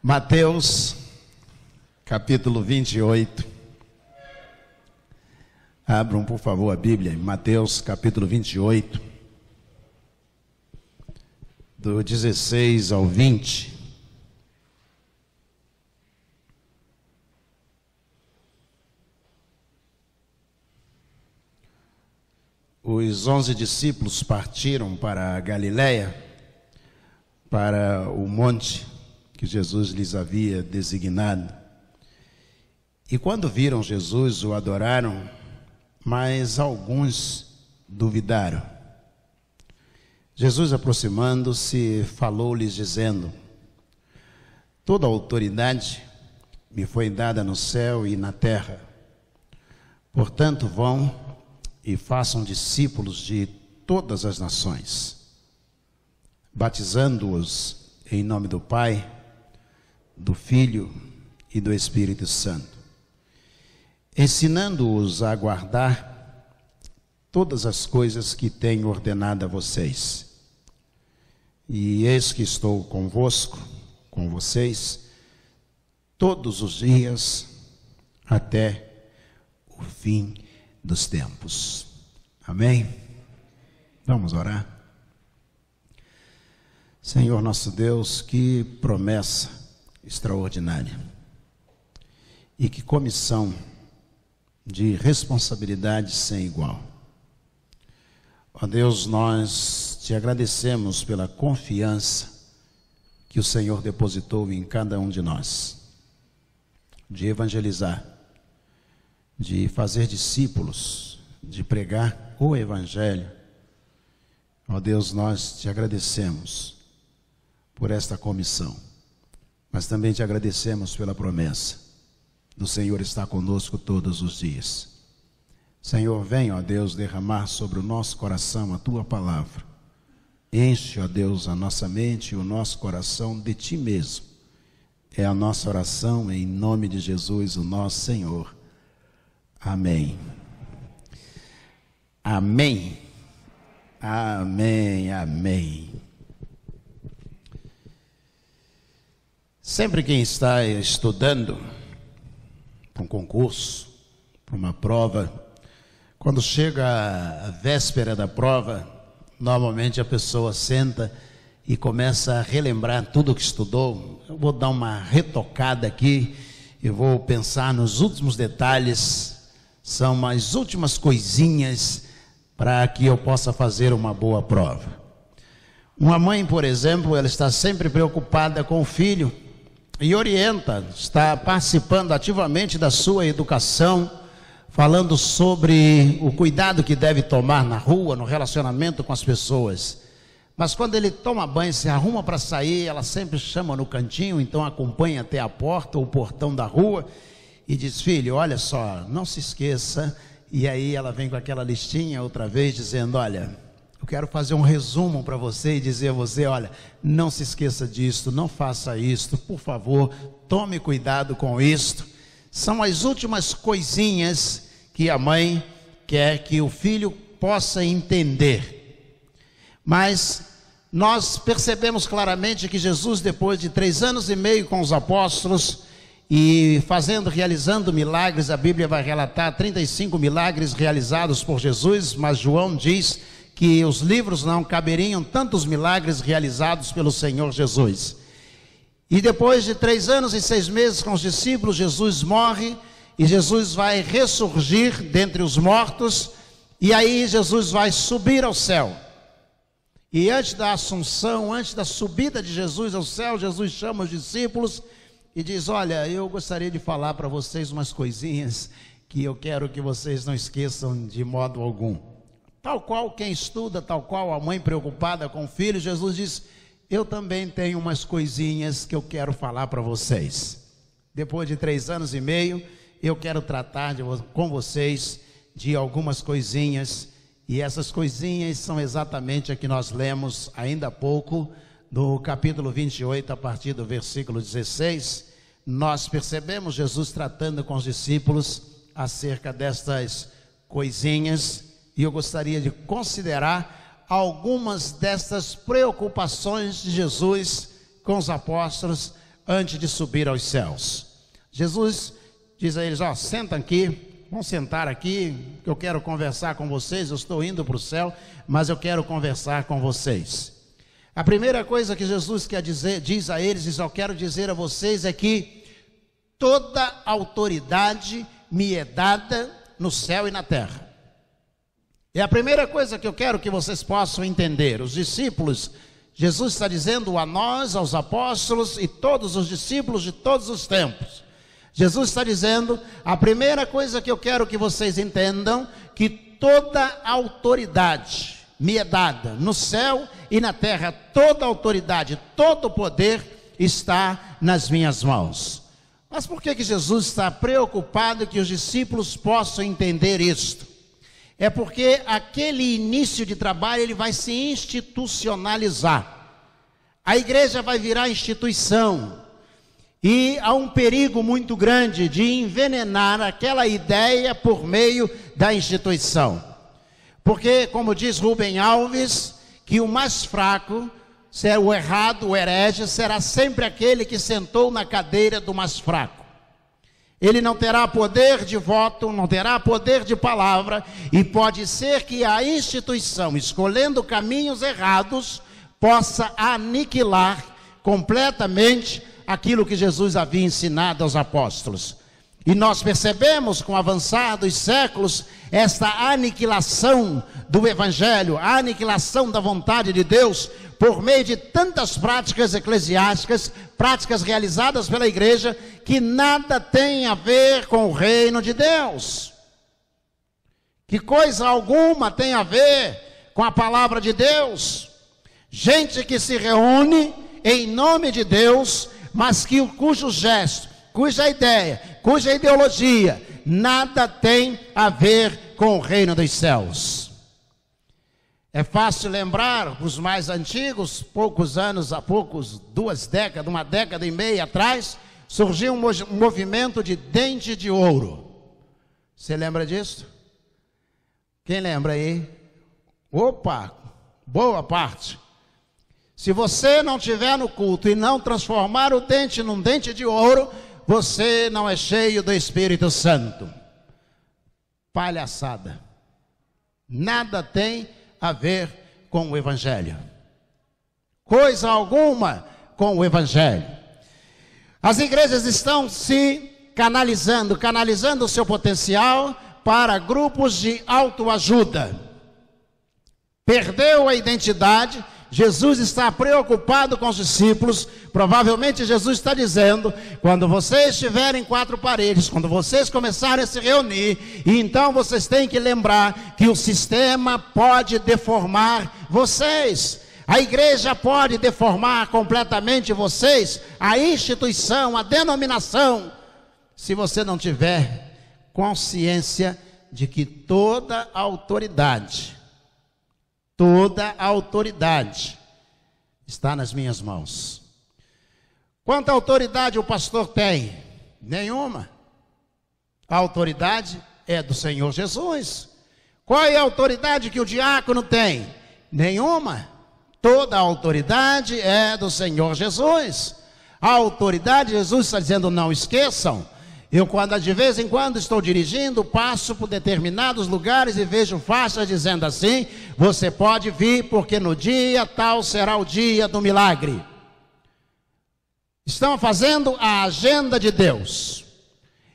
Mateus, capítulo 28. Abram, por favor, a Bíblia em Mateus, capítulo 28, do 16 ao 20. Os 11 discípulos partiram para a Galiléia, para o monte que Jesus lhes havia designado. E quando viram Jesus, o adoraram, mas alguns duvidaram. Jesus, aproximando-se, falou-lhes dizendo: toda a autoridade me foi dada no céu e na terra. Portanto, vão e façam discípulos de todas as nações, batizando-os em nome do Pai, do Filho e do Espírito Santo, ensinando-os a guardar todas as coisas que tenho ordenado a vocês. E eis que estou convosco, com vocês, todos os dias, até o fim dos tempos. Amém? Vamos orar. Senhor nosso Deus, que promessa extraordinária e que comissão de responsabilidade sem igual. Ó Deus, nós te agradecemos pela confiança que o Senhor depositou em cada um de nós, de evangelizar, de fazer discípulos, de pregar o Evangelho. Ó Deus, nós te agradecemos por esta comissão, mas também te agradecemos pela promessa do Senhor estar conosco todos os dias. Senhor, vem, ó Deus, derramar sobre o nosso coração a tua palavra. Enche, ó Deus, a nossa mente e o nosso coração de ti mesmo. É a nossa oração em nome de Jesus, o nosso Senhor. Amém. Amém. Amém. Amém. Sempre quem está estudando para um concurso, para uma prova, quando chega a véspera da prova, normalmente a pessoa senta e começa a relembrar tudo o que estudou. Eu vou dar uma retocada aqui, eu vou pensar nos últimos detalhes. São as últimas coisinhas para que eu possa fazer uma boa prova. Uma mãe, por exemplo, ela está sempre preocupada com o filho e orienta, está participando ativamente da sua educação, falando sobre o cuidado que deve tomar na rua, no relacionamento com as pessoas. Mas quando ele toma banho, se arruma para sair, ela sempre chama no cantinho, então acompanha até a porta ou o portão da rua, e diz: filho, olha só, não se esqueça. E aí ela vem com aquela listinha outra vez, dizendo: olha, eu quero fazer um resumo para você e dizer a você: olha, não se esqueça disto, não faça isto, por favor, tome cuidado com isto. São as últimas coisinhas que a mãe quer que o filho possa entender. Mas nós percebemos claramente que Jesus, depois de 3 anos e meio com os apóstolos, e realizando milagres, a Bíblia vai relatar 35 milagres realizados por Jesus, mas João diz que os livros não caberiam tantos milagres realizados pelo Senhor Jesus. E depois de 3 anos e 6 meses com os discípulos, Jesus morre e Jesus vai ressurgir dentre os mortos, e aí Jesus vai subir ao céu. E antes da assunção, antes da subida de Jesus ao céu, Jesus chama os discípulos e diz: olha, eu gostaria de falar para vocês umas coisinhas que eu quero que vocês não esqueçam de modo algum. Tal qual quem estuda, tal qual a mãe preocupada com o filho, Jesus diz: eu também tenho umas coisinhas que eu quero falar para vocês. Depois de 3 anos e meio, eu quero tratar com vocês de algumas coisinhas, e essas coisinhas são exatamente a que nós lemos ainda há pouco, no capítulo 28, a partir do versículo 16, nós percebemos Jesus tratando com os discípulos acerca destas coisinhas, e eu gostaria de considerar algumas destas preocupações de Jesus com os apóstolos, antes de subir aos céus. Jesus diz a eles: ó, senta aqui, vão sentar aqui, que eu quero conversar com vocês. Eu estou indo para o céu, mas eu quero conversar com vocês. A primeira coisa que Jesus diz a eles, eu quero dizer a vocês, é que toda autoridade me é dada no céu e na terra. É a primeira coisa que eu quero que vocês possam entender. Os discípulos, Jesus está dizendo a nós, aos apóstolos e todos os discípulos de todos os tempos. Jesus está dizendo, a primeira coisa que eu quero que vocês entendam, que toda autoridade me é dada no céu e na terra. Toda autoridade, todo poder está nas minhas mãos. Mas por que Jesus está preocupado que os discípulos possam entender isto? É porque aquele início de trabalho ele vai se institucionalizar. A igreja vai virar instituição. E há um perigo muito grande de envenenar aquela ideia por meio da instituição. Porque, como diz Rubem Alves, que o mais fraco, o errado, o herege, será sempre aquele que sentou na cadeira do mais fraco. Ele não terá poder de voto, não terá poder de palavra, e pode ser que a instituição, escolhendo caminhos errados, possa aniquilar completamente aquilo que Jesus havia ensinado aos apóstolos. E nós percebemos, com o avançar dos séculos, esta aniquilação do Evangelho, a aniquilação da vontade de Deus, por meio de tantas práticas eclesiásticas, práticas realizadas pela igreja, que nada tem a ver com o reino de Deus. Que coisa alguma tem a ver com a palavra de Deus. Gente que se reúne em nome de Deus, mas cujo gesto, cuja ideia, cuja ideologia, nada tem a ver com o reino dos céus. É fácil lembrar, os mais antigos, uma década e meia atrás, surgiu um movimento de dente de ouro. Você lembra disso? Quem lembra aí? Opa, boa parte. Se você não estiver no culto e não transformar o dente num dente de ouro, você não é cheio do Espírito Santo. Palhaçada. Nada tem a ver com o Evangelho. Coisa alguma com o Evangelho. As igrejas estão se canalizando o seu potencial para grupos de autoajuda. Perdeu a identidade. Jesus está preocupado com os discípulos. Provavelmente Jesus está dizendo: quando vocês estiverem em quatro paredes, quando vocês começarem a se reunir, e então vocês têm que lembrar que o sistema pode deformar vocês. A igreja pode deformar completamente vocês, a instituição, a denominação, se você não tiver consciência de que toda autoridade está nas minhas mãos. Quanta autoridade o pastor tem? Nenhuma. A autoridade é do Senhor Jesus. Qual é a autoridade que o diácono tem? Nenhuma. Toda a autoridade é do Senhor Jesus. A autoridade, Jesus está dizendo, não esqueçam. Eu, de vez em quando estou dirigindo, passo por determinados lugares e vejo faixas dizendo assim: você pode vir, porque no dia tal será o dia do milagre. Estão fazendo a agenda de Deus.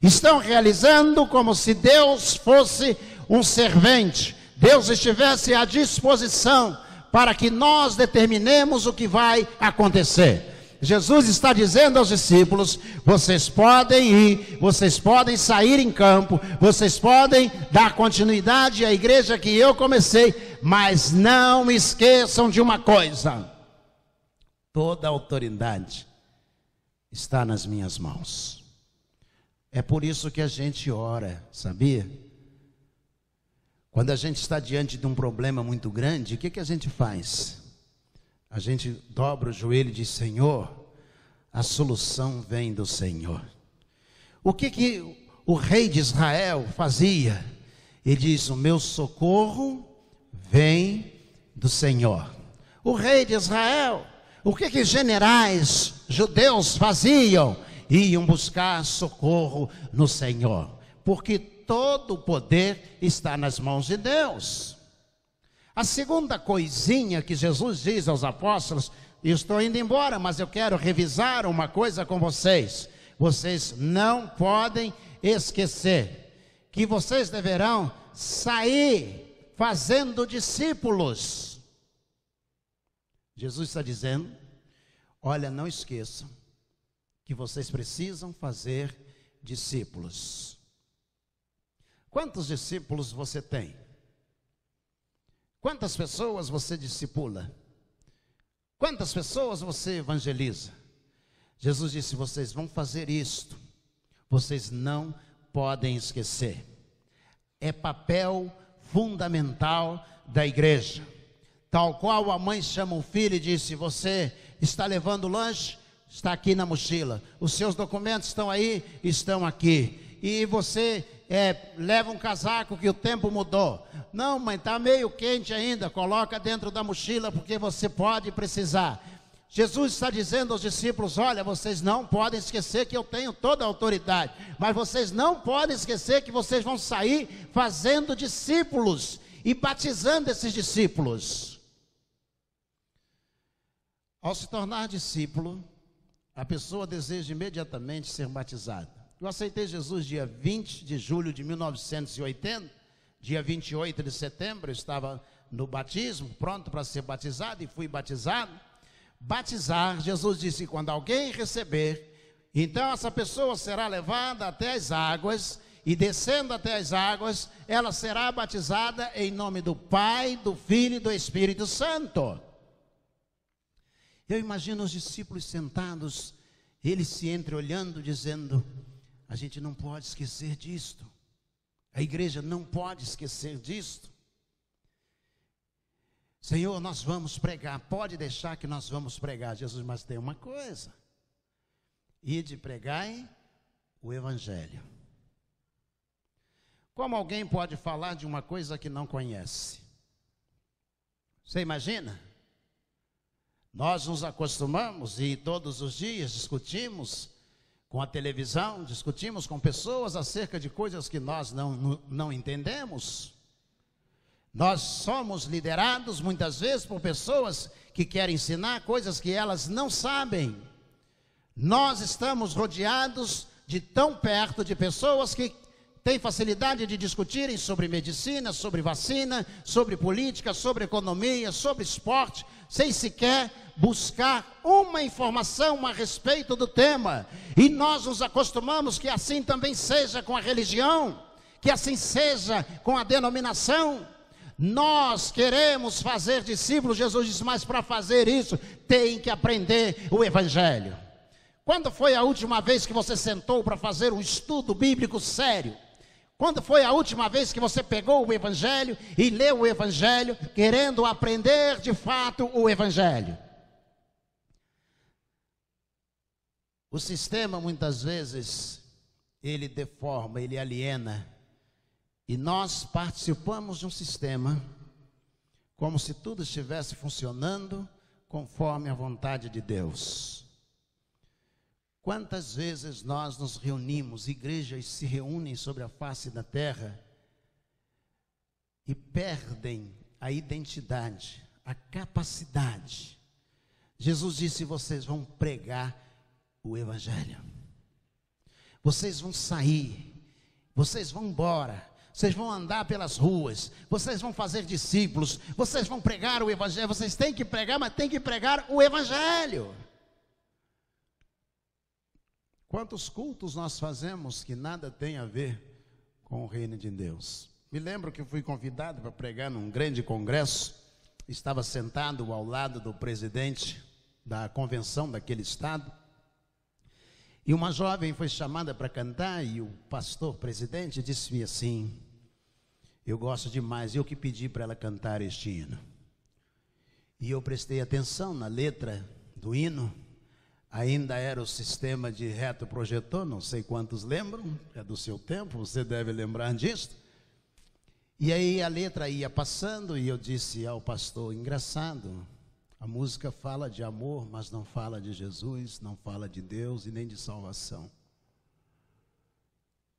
Estão realizando como se Deus fosse um servente. Deus estivesse à disposição para que nós determinemos o que vai acontecer. Jesus está dizendo aos discípulos: vocês podem ir, vocês podem sair em campo, vocês podem dar continuidade à igreja que eu comecei, mas não esqueçam de uma coisa: toda a autoridade está nas minhas mãos. É por isso que a gente ora, sabia? Quando a gente está diante de um problema muito grande, o que a gente faz? A gente dobra o joelho e diz: Senhor, a solução vem do Senhor. O que o rei de Israel fazia? Ele diz: o meu socorro vem do Senhor. O rei de Israel, O que generais judeus faziam? Iam buscar socorro no Senhor, porque todo o poder está nas mãos de Deus. A segunda coisinha que Jesus diz aos apóstolos, e estou indo embora, mas eu quero revisar uma coisa com vocês. Vocês não podem esquecer que vocês deverão sair fazendo discípulos. Jesus está dizendo, olha, não esqueçam que vocês precisam fazer discípulos. Quantos discípulos você tem? Quantas pessoas você discipula? Quantas pessoas você evangeliza? Jesus disse, vocês vão fazer isto. Vocês não podem esquecer. É papel fundamental da igreja. Tal qual a mãe chama o filho e disse, você está levando lanche? Está aqui na mochila. Os seus documentos estão aí? Estão aqui. E você leva um casaco que o tempo mudou. Não, mãe, está meio quente ainda. Coloca dentro da mochila porque você pode precisar. Jesus está dizendo aos discípulos, olha, vocês não podem esquecer que eu tenho toda a autoridade. Mas vocês não podem esquecer que vocês vão sair fazendo discípulos e batizando esses discípulos. Ao se tornar discípulo, a pessoa deseja imediatamente ser batizada. Eu aceitei Jesus dia 20 de julho de 1980, dia 28 de setembro, eu estava no batismo, pronto para ser batizado, e fui batizado. Batizar, Jesus disse, quando alguém receber, então essa pessoa será levada até as águas, e descendo até as águas, ela será batizada em nome do Pai, do Filho e do Espírito Santo. Eu imagino os discípulos sentados, eles se entreolhando, dizendo, a gente não pode esquecer disto. A igreja não pode esquecer disto. Senhor, nós vamos pregar, pode deixar que nós vamos pregar. Jesus, mas tem uma coisa. Ide pregai o evangelho. Como alguém pode falar de uma coisa que não conhece? Você imagina? Nós nos acostumamos e todos os dias discutimos com a televisão, discutimos com pessoas acerca de coisas que nós não entendemos. Nós somos liderados muitas vezes por pessoas que querem ensinar coisas que elas não sabem. Nós estamos rodeados de tão perto de pessoas que têm facilidade de discutirem sobre medicina, sobre vacina, sobre política, sobre economia, sobre esporte, sem sequer buscar uma informação a respeito do tema. E nós nos acostumamos que assim também seja com a religião, que assim seja com a denominação. Nós queremos fazer discípulos, Jesus disse, mas para fazer isso, tem que aprender o evangelho. Quando foi a última vez que você sentou para fazer um estudo bíblico sério? Quando foi a última vez que você pegou o evangelho e leu o evangelho, querendo aprender de fato o evangelho? O sistema muitas vezes, ele deforma, ele aliena. E nós participamos de um sistema como se tudo estivesse funcionando conforme a vontade de Deus. Quantas vezes nós nos reunimos, igrejas se reúnem sobre a face da terra e perdem a identidade, a capacidade. Jesus disse, vocês vão pregar o evangelho. Vocês vão sair, vocês vão embora. Vocês vão andar pelas ruas, vocês vão fazer discípulos, vocês vão pregar o evangelho. Vocês têm que pregar, mas têm que pregar o evangelho. Quantos cultos nós fazemos que nada tem a ver com o reino de Deus? Me lembro que fui convidado para pregar num grande congresso. Estava sentado ao lado do presidente da convenção daquele estado. E uma jovem foi chamada para cantar e o pastor presidente disse-me assim, eu gosto demais, eu que pedi para ela cantar este hino. E eu prestei atenção na letra do hino, ainda era o sistema de retroprojetor, não sei quantos lembram, é do seu tempo, você deve lembrar disso. E aí a letra ia passando e eu disse ao pastor, engraçado, A música fala de amor, mas não fala de Jesus, não fala de Deus e nem de salvação.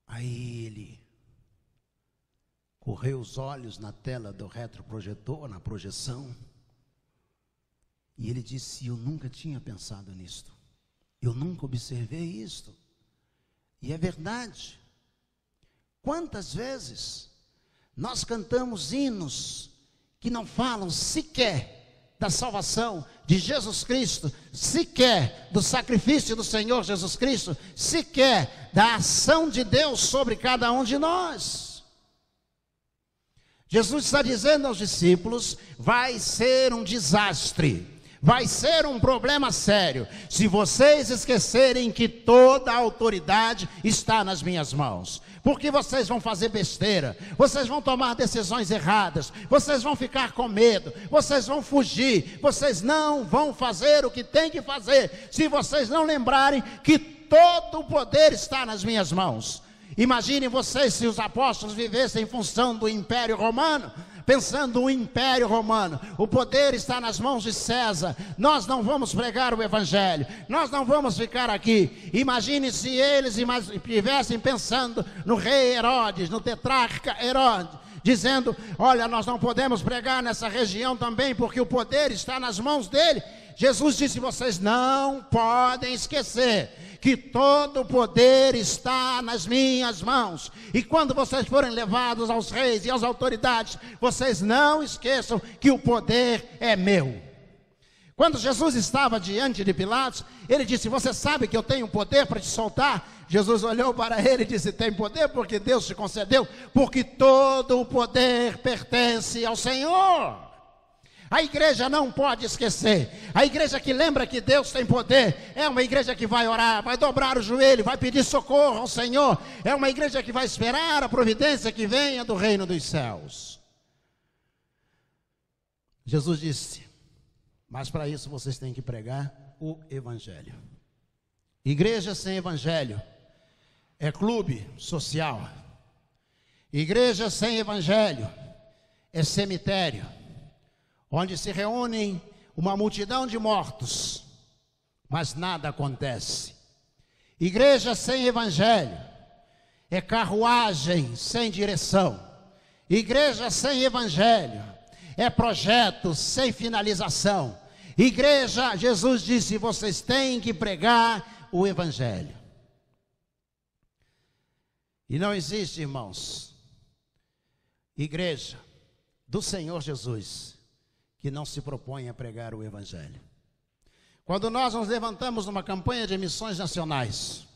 Aí ele correu os olhos na tela do retroprojetor, na projeção, e ele disse: eu nunca tinha pensado nisto, eu nunca observei isto. E é verdade. Quantas vezes nós cantamos hinos que não falam sequer da salvação de Jesus Cristo, sequer do sacrifício do Senhor Jesus Cristo, sequer da ação de Deus sobre cada um de nós. Jesus está dizendo aos discípulos: vai ser um desastre, vai ser um problema sério, se vocês esquecerem que toda a autoridade está nas minhas mãos. Porque vocês vão fazer besteira, vocês vão tomar decisões erradas, vocês vão ficar com medo, vocês vão fugir, vocês não vão fazer o que tem que fazer, se vocês não lembrarem que todo o poder está nas minhas mãos. Imaginem vocês se os apóstolos vivessem em função do Império Romano, pensando no Império Romano, o poder está nas mãos de César, nós não vamos pregar o Evangelho, nós não vamos ficar aqui. Imagine se eles estivessem pensando no rei Herodes, no tetrarca Herodes, dizendo: olha, nós não podemos pregar nessa região também, porque o poder está nas mãos dele. Jesus disse: vocês não podem esquecer que todo o poder está nas minhas mãos, e quando vocês forem levados aos reis e às autoridades, vocês não esqueçam que o poder é meu. Quando Jesus estava diante de Pilatos, ele disse: você sabe que eu tenho poder para te soltar? Jesus olhou para ele e disse: tem poder porque Deus te concedeu, porque todo o poder pertence ao Senhor. A igreja não pode esquecer. A igreja que lembra que Deus tem poder é uma igreja que vai orar, vai dobrar o joelho, vai pedir socorro ao Senhor. É uma igreja que vai esperar a providência que venha do reino dos céus. Jesus disse: mas para isso vocês têm que pregar o Evangelho. Igreja sem Evangelho é clube social. Igreja sem Evangelho é cemitério, onde se reúnem uma multidão de mortos, mas nada acontece. Igreja sem Evangelho é carruagem sem direção. Igreja sem Evangelho é projeto sem finalização. Igreja, Jesus disse: vocês têm que pregar o Evangelho. E não existe, irmãos, igreja do Senhor Jesus que não se propõe a pregar o Evangelho. Quando nós nos levantamos numa campanha de missões nacionais,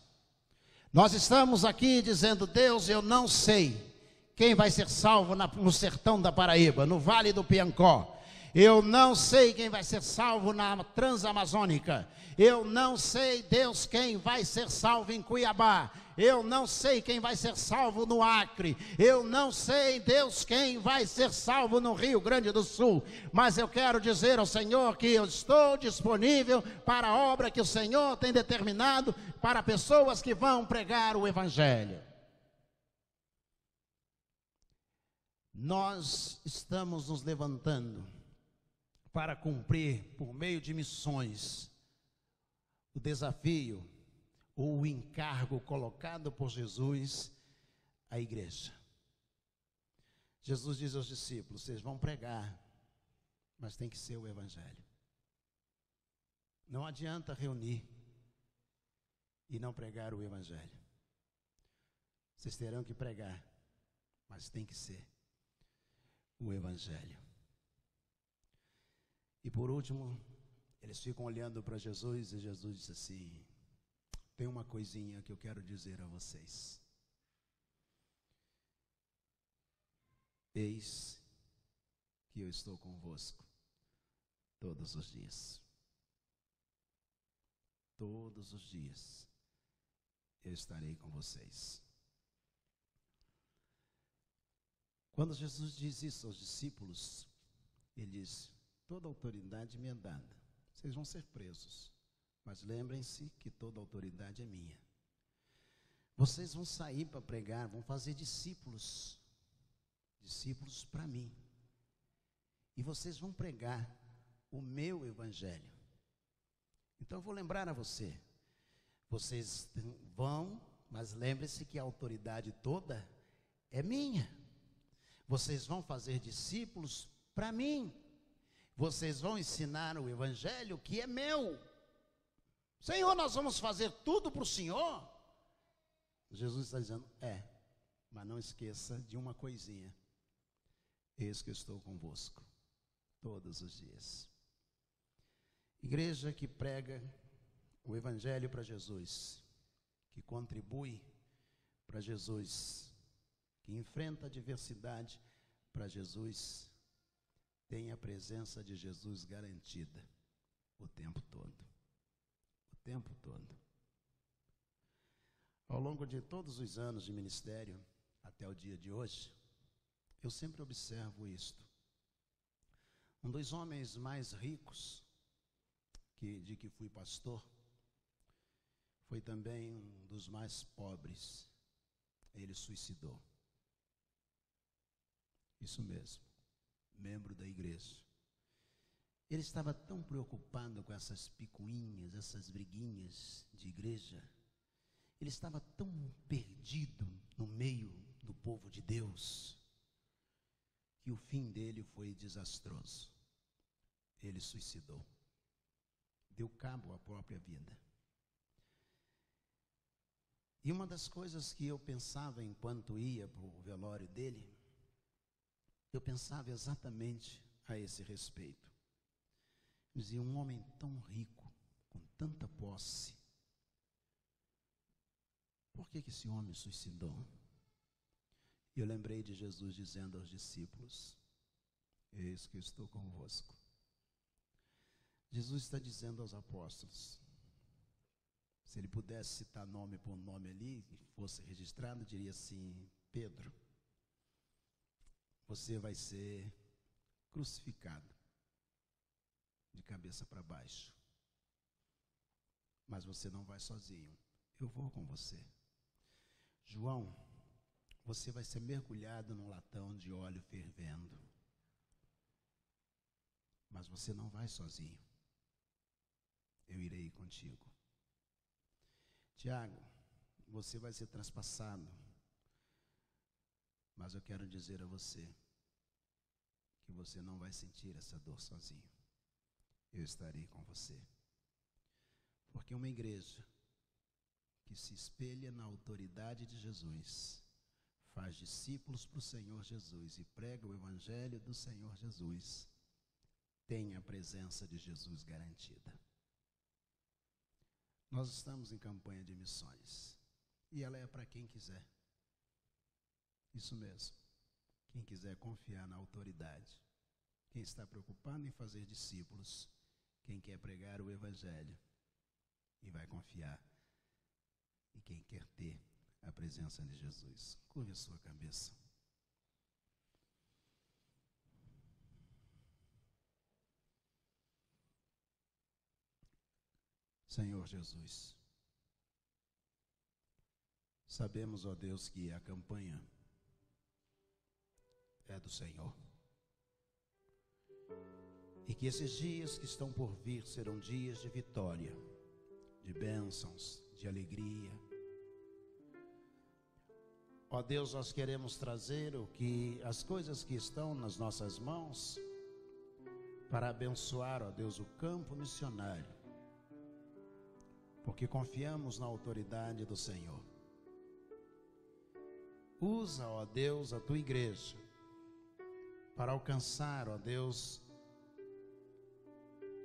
nós estamos aqui dizendo: Deus, eu não sei quem vai ser salvo no sertão da Paraíba, no Vale do Piancó. Eu não sei quem vai ser salvo na Transamazônica. Eu não sei, Deus, quem vai ser salvo em Cuiabá. Eu não sei quem vai ser salvo no Acre. Eu não sei, Deus, quem vai ser salvo no Rio Grande do Sul. Mas eu quero dizer ao Senhor que eu estou disponível para a obra que o Senhor tem determinado para pessoas que vão pregar o Evangelho. Nós estamos nos levantando para cumprir, por meio de missões, o desafio ou o encargo colocado por Jesus à igreja. Jesus diz aos discípulos: vocês vão pregar, mas tem que ser o Evangelho. Não adianta reunir e não pregar o Evangelho. Vocês terão que pregar, mas tem que ser o Evangelho. E por último, eles ficam olhando para Jesus e Jesus disse assim: tem uma coisinha que eu quero dizer a vocês. Eis que eu estou convosco todos os dias. Todos os dias eu estarei com vocês. Quando Jesus diz isso aos discípulos, ele diz: toda autoridade me é dada. Vocês vão ser presos, mas lembrem-se que toda autoridade é minha. Vocês vão sair para pregar, vão fazer discípulos para mim. E vocês vão pregar o meu evangelho. Então eu vou lembrar a você, vocês vão, mas lembre-se que a autoridade toda é minha. Vocês vão fazer discípulos para mim. Vocês vão ensinar o evangelho que é meu. Senhor, nós vamos fazer tudo para o Senhor? Jesus está dizendo, mas não esqueça de uma coisinha. Eis que eu estou convosco todos os dias. Igreja que prega o evangelho para Jesus, que contribui para Jesus, que enfrenta a adversidade para Jesus, tem a presença de Jesus garantida o tempo todo. O tempo todo. Ao longo de todos os anos de ministério, até o dia de hoje, eu sempre observo isto. Um dos homens mais ricos de que fui pastor, foi também um dos mais pobres. Ele suicidou. Isso mesmo, membro da igreja. Ele estava tão preocupado com essas picuinhas, essas briguinhas de igreja. Ele estava tão perdido no meio do povo de Deus, que o fim dele foi desastroso. Ele suicidou. Deu cabo à própria vida. E uma das coisas que eu pensava enquanto ia para o velório dele, eu pensava exatamente a esse respeito. Dizia, um homem tão rico, com tanta posse, por que esse homem suicidou? E eu lembrei de Jesus dizendo aos discípulos, eis que eu estou convosco. Jesus está dizendo aos apóstolos, se ele pudesse citar nome por nome ali, e fosse registrado, diria assim, Pedro, você vai ser crucificado, de cabeça para baixo, mas você não vai sozinho, eu vou com você. João, você vai ser mergulhado num latão de óleo fervendo, mas você não vai sozinho, eu irei contigo. Tiago, você vai ser traspassado, mas eu quero dizer a você que você não vai sentir essa dor sozinho, eu estarei com você. Porque uma igreja que se espelha na autoridade de Jesus, faz discípulos para o Senhor Jesus e prega o evangelho do Senhor Jesus, tem a presença de Jesus garantida. Nós estamos em campanha de missões e ela é para quem quiser. Isso mesmo, quem quiser confiar na autoridade, quem está preocupado em fazer discípulos, quem quer pregar o evangelho e vai confiar, e quem quer ter a presença de Jesus. Curve a sua cabeça. Senhor Jesus, sabemos, ó Deus, que a campanha é do Senhor. E que esses dias que estão por vir serão dias de vitória, de bênçãos, de alegria. Ó Deus, nós queremos trazer as coisas que estão nas nossas mãos para abençoar, ó Deus, o campo missionário, porque confiamos na autoridade do Senhor. Usa, ó Deus, a tua igreja para alcançar, ó Deus,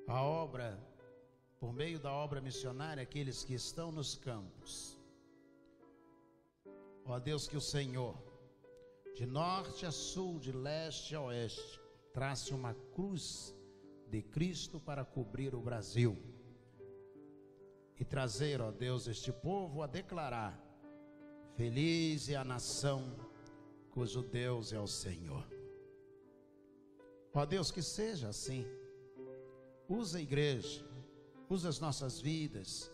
a obra, por meio da obra missionária, aqueles que estão nos campos. Ó Deus, que o Senhor, de norte a sul, de leste a oeste, trace uma cruz de Cristo para cobrir o Brasil e trazer, ó Deus, este povo a declarar: feliz é a nação cujo Deus é o Senhor. Ó Deus, que seja assim. Usa a igreja, usa as nossas vidas,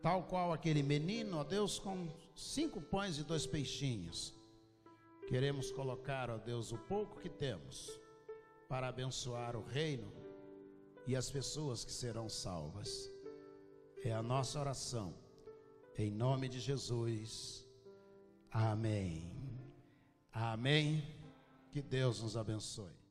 tal qual aquele menino, ó Deus, com 5 pães e 2 peixinhos. Queremos colocar, ó Deus, o pouco que temos para abençoar o reino e as pessoas que serão salvas. É a nossa oração, em nome de Jesus. Amém. Amém. Que Deus nos abençoe.